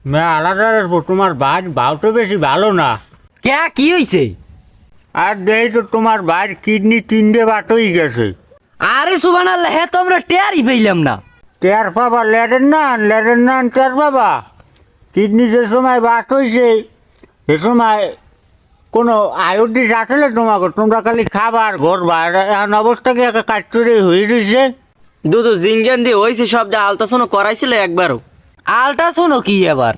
আলাদা রাখবো, তোমার ভাও তো বেশি ভালো না। কে কি হইছে? আর দেই তো তোমার ভাইয়ের কিডনি 3টে বাটই গেছে। আরে সুবহানাল্লাহ, হে তোমরা টেরই পেলাম না। টের পাবা লেডের না টের পাবা। কিডনি যে সময় বাট হয়েছে সে সময় কোনো আয়োডিস আসলে তোমাকে, তোমরা খালি খাবার ঘরবা। এখন অবস্থাকে একটা কাটচুরি হয়ে রয়েছে। দুধু জিঙ্গান দিয়ে হয়েছে সব, যা আলতাসনও করাইছিল একবারও। আল্ট্রাসাউন্ড কি এবার?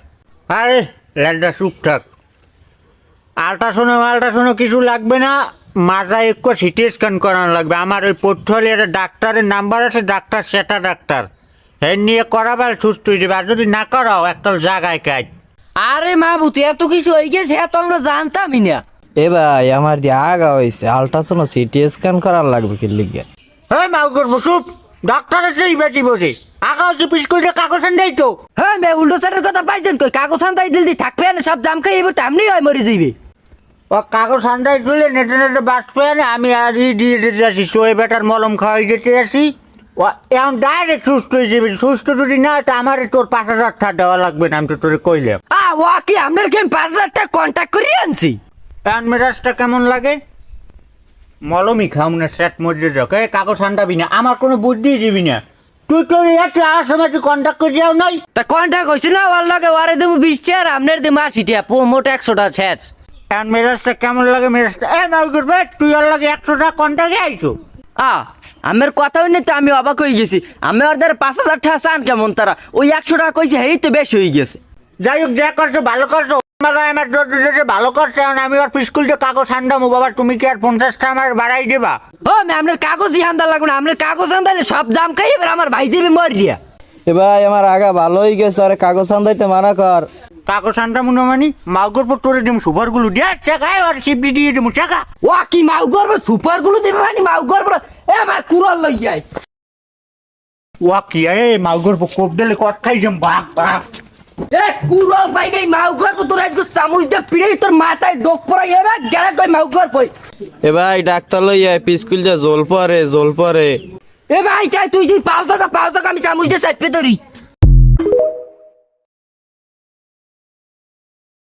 আরে ল্যাডটা চুপ থাক। আল্ট্রাসাউন্ড কিছু লাগবে না, মাথায় একটু সিটি স্ক্যান করানো লাগবে। আমার ওই পোর্টফোলিওতে ডাক্তারের নাম্বার আছে, ডাক্তার সেটা ডাক্তার এর নিয়ে করাবার সুস্থ হয়ে যাবে। আর যদি না করাও একটা জায়গায় কাজ। আরে মাহবুত, এত কিছু হয়ে গেছে হ্যাঁ তোমরা জানতামই না। এ ভাই আমার দিয়ে আগা হয়েছে, আল্ট্রাসাউন্ড সিটি স্ক্যান করার লাগবে কি লিগে? হ্যাঁ মাউ করবো চুপ। ডাক্তারের সেই বেটি বসে আগা হচ্ছে পিসকুলটা কাগজ দেয় তো। হ্যাঁ মে উল্টো সারের কথা পাইছেন কই? কাগজ আনতাই দিল দি থাকবে না, সব দাম খাই এবার তেমনি হয় মরে যাইবে। ও কাগজ ঠান্ডায় তুলে নেটে বাস পেয়ে না, আমি আর দিয়ে দিতে আসি, শোয়ে বেটার মলম খাওয়াই যেতে আসি। ও এখন ডাইরেক্ট সুস্থ হয়ে যাবে। সুস্থ যদি না তো আমার তোর 5,000 টাকা দেওয়া লাগবে না, আমি তো তোরে কইলাম। ও কি আপনার কি 5,000 টাকা কন্ট্যাক্ট করে আনছি? এখন মেজাজটা কেমন লাগে? মলমই খাও না, সেট মধ্যে যাও। কাগজ ঠান্ডাবি না, আমার কোনো বুদ্ধি দিবি না। তুই তো একটু আর সময় তুই কন্ট্যাক্ট করে যাও নাই। তা কন্ট্যাক্ট হয়েছে না ওর লগে? ওরে দেবো 20 টাকা আর আপনার দেবো 80 টাকা, মোট 100 টাকা শেষ। এখন মেজাজটা কেমন লাগে? মেজাজটা মাউ করবে, তুই ওর লাগে 100 টাকা কন্ট্যাক্টে আইছো। আমার কথা হইনি তো, আমি অবাক হয়ে গেছি। আমি ওদের 5,000 টাকা চান কেমন তারা? ওই 100 টাকা কইছে, এই তো বেশ হয়ে গেছে। যাই হোক, যা করছো ভালো করছো। আমার ভালো করছে। এখন আমি ওর স্কুলতে কাগজ ঠান্ডামো। বাবা তুমি কি আর 50 টাকা আমার বাড়াই দেবা? ও মে আপনার কাগজই হান্দা লাগবে না, আপনার কাগজ হান্দালে সব দাম খাই এবার আমার ভাই যাবে মরিয়া। এ ভাই আমার আগা ভালো হয়ে গেছে, আরে কাগজ আনদাইতে মানা কর। কাগজ ঠান্ডা মনে মানে মাউ করবো তোরে দিম সুপার গুলো দিয়ে টাকায় আর সিপি দিয়ে দিমু টাকা। ও কি মাউ করবো? সুপার গুলো দেবে মানে মাউ করবো? আমার কুড়াল লই যায়। ও কি মাউ করবো কোপ দিলে কট খাই যাম বাঘ বাঘ। কুড়াল পাই গই মাউ করবো, তোর আজকে চামচ দিয়ে পিড়ে তোর মাথায় ডোক পড়াই এবার গেলে কই মাউ করবো। এ ভাই ডাক্তার লই আয়, স্কুল যা জল পরে। এ ভাই তাই তুই যদি পাও টাকা আমি চামচ দিয়ে চাপে ধরি।